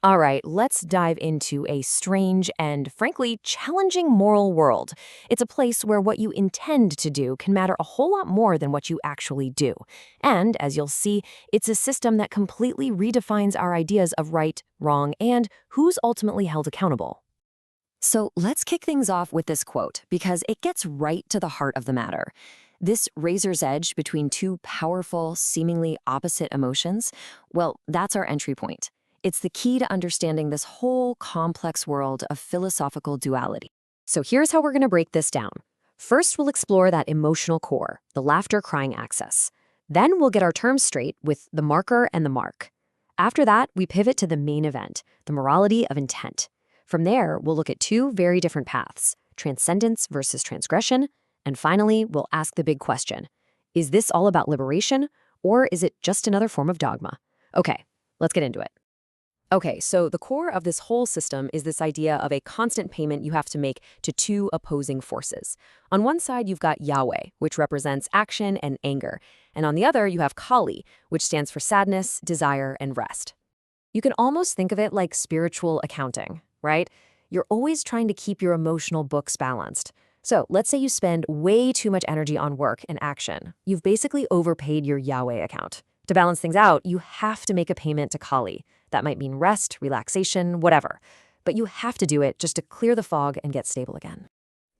All right, let's dive into a strange and, frankly, challenging moral world. It's a place where what you intend to do can matter a whole lot more than what you actually do. And, as you'll see, it's a system that completely redefines our ideas of right, wrong, and who's ultimately held accountable. So let's kick things off with this quote, because it gets right to the heart of the matter. This razor's edge between two powerful, seemingly opposite emotions, well, that's our entry point. It's the key to understanding this whole complex world of philosophical duality. So here's how we're going to break this down. First, we'll explore that emotional core, the laughter-crying axis. Then we'll get our terms straight with the marker and the mark. After that, we pivot to the main event, the morality of intent. From there, we'll look at two very different paths, transcendence versus transgression, and finally, we'll ask the big question, is this all about liberation, or is it just another form of dogma? Okay, let's get into it. Okay, so the core of this whole system is this idea of a constant payment you have to make to two opposing forces. On one side, you've got Yahweh, which represents action and anger, and on the other, you have Kali, which stands for sadness, desire, and rest. You can almost think of it like spiritual accounting, right? You're always trying to keep your emotional books balanced. So let's say you spend way too much energy on work and action. You've basically overpaid your Yahweh account. To balance things out, you have to make a payment to Kali. That might mean rest, relaxation, whatever. But you have to do it just to clear the fog and get stable again.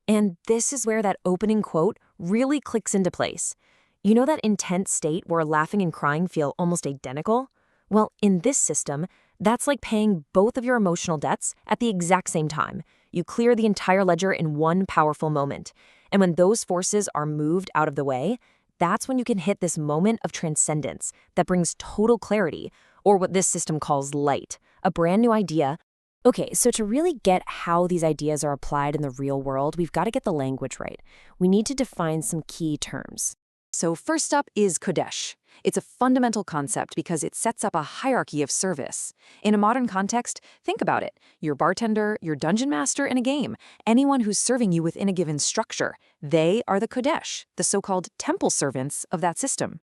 And this is where that opening quote really clicks into place. You know that intense state where laughing and crying feel almost identical? Well, in this system, that's like paying both of your emotional debts at the exact same time. You clear the entire ledger in one powerful moment. And when those forces are moved out of the way, that's when you can hit this moment of transcendence that brings total clarity, or what this system calls light, a brand new idea. Okay, so to really get how these ideas are applied in the real world, we've got to get the language right. We need to define some key terms. So first up is Kodesh. It's a fundamental concept because it sets up a hierarchy of service. In a modern context, think about it. Your bartender, your dungeon master in a game, anyone who's serving you within a given structure, they are the Kodesh, the so-called temple servants of that system.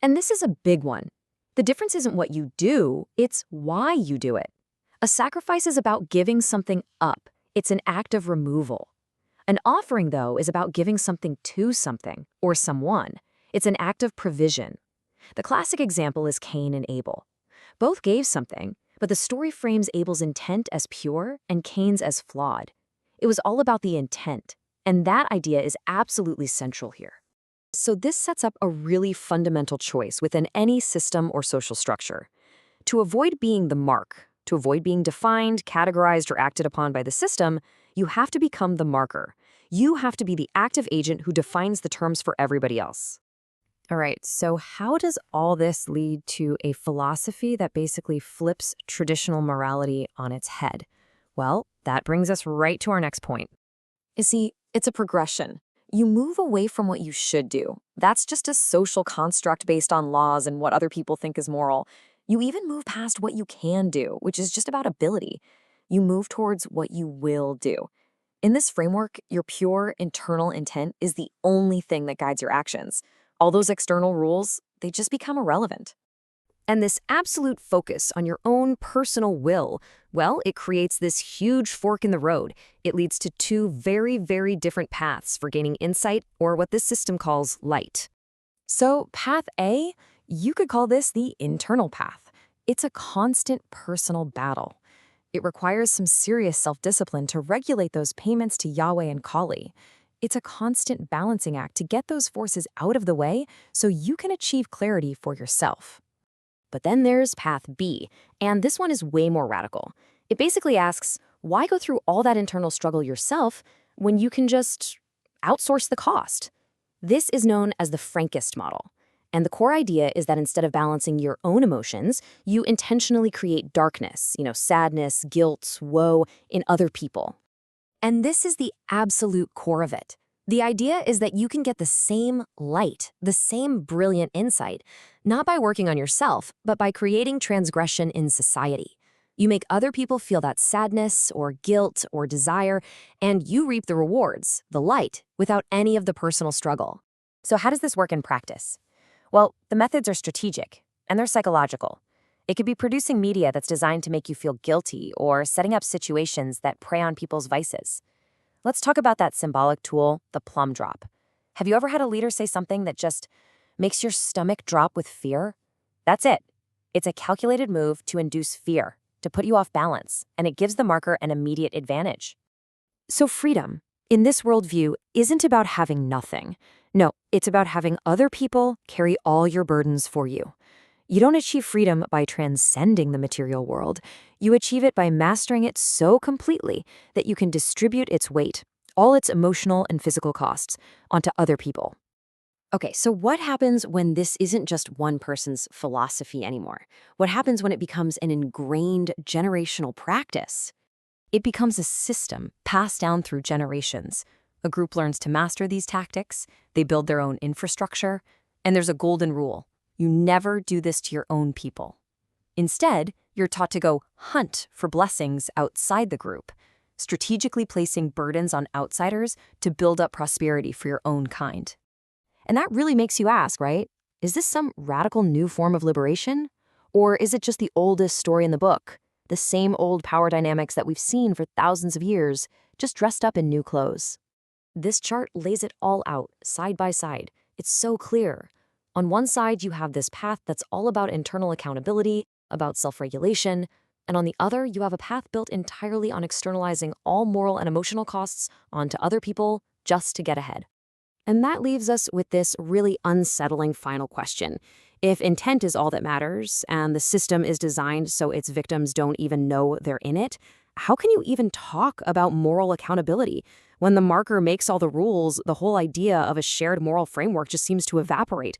And this is a big one. The difference isn't what you do, it's why you do it. A sacrifice is about giving something up. It's an act of removal. An offering, though, is about giving something to something or someone. It's an act of provision. The classic example is Cain and Abel. Both gave something, but the story frames Abel's intent as pure and Cain's as flawed. It was all about the intent, and that idea is absolutely central here. So this sets up a really fundamental choice within any system or social structure. To avoid being the mark, to avoid being defined, categorized, or acted upon by the system, you have to become the marker. You have to be the active agent who defines the terms for everybody else. All right, so how does all this lead to a philosophy that basically flips traditional morality on its head? Well, that brings us right to our next point. You see, it's a progression. You move away from what you should do. That's just a social construct based on laws and what other people think is moral. You even move past what you can do, which is just about ability. You move towards what you will do. In this framework, your pure internal intent is the only thing that guides your actions. All those external rules, they just become irrelevant. And this absolute focus on your own personal will, well, it creates this huge fork in the road. It leads to two very, very different paths for gaining insight, or what this system calls light. So path A, you could call this the internal path. It's a constant personal battle. It requires some serious self-discipline to regulate those payments to Yahweh and Kali. It's a constant balancing act to get those forces out of the way so you can achieve clarity for yourself. But then there's path B, and this one is way more radical. It basically asks, why go through all that internal struggle yourself when you can just outsource the cost? This is known as the Frankist model. And the core idea is that instead of balancing your own emotions, you intentionally create darkness, sadness, guilt, woe in other people. And this is the absolute core of it. The idea is that you can get the same light, the same brilliant insight, not by working on yourself, but by creating transgression in society. You make other people feel that sadness or guilt or desire, and you reap the rewards, the light, without any of the personal struggle. So how does this work in practice? Well, the methods are strategic, and they're psychological. It could be producing media that's designed to make you feel guilty or setting up situations that prey on people's vices. Let's talk about that symbolic tool, the plum drop. Have you ever had a leader say something that just makes your stomach drop with fear? That's it. It's a calculated move to induce fear, to put you off balance, and it gives the marker an immediate advantage. So freedom, in this worldview, isn't about having nothing. No, it's about having other people carry all your burdens for you. You don't achieve freedom by transcending the material world. You achieve it by mastering it so completely that you can distribute its weight, all its emotional and physical costs, onto other people. Okay, so what happens when this isn't just one person's philosophy anymore? What happens when it becomes an ingrained generational practice? It becomes a system passed down through generations. A group learns to master these tactics, they build their own infrastructure, and there's a golden rule. You never do this to your own people. Instead, you're taught to go hunt for blessings outside the group, strategically placing burdens on outsiders to build up prosperity for your own kind. And that really makes you ask, right? Is this some radical new form of liberation? Or is it just the oldest story in the book? The same old power dynamics that we've seen for thousands of years, just dressed up in new clothes. This chart lays it all out, side by side. It's so clear. On one side, you have this path that's all about internal accountability, about self-regulation, and on the other, you have a path built entirely on externalizing all moral and emotional costs onto other people just to get ahead. And that leaves us with this really unsettling final question. If intent is all that matters, and the system is designed so its victims don't even know they're in it, how can you even talk about moral accountability? When the marker makes all the rules, the whole idea of a shared moral framework just seems to evaporate.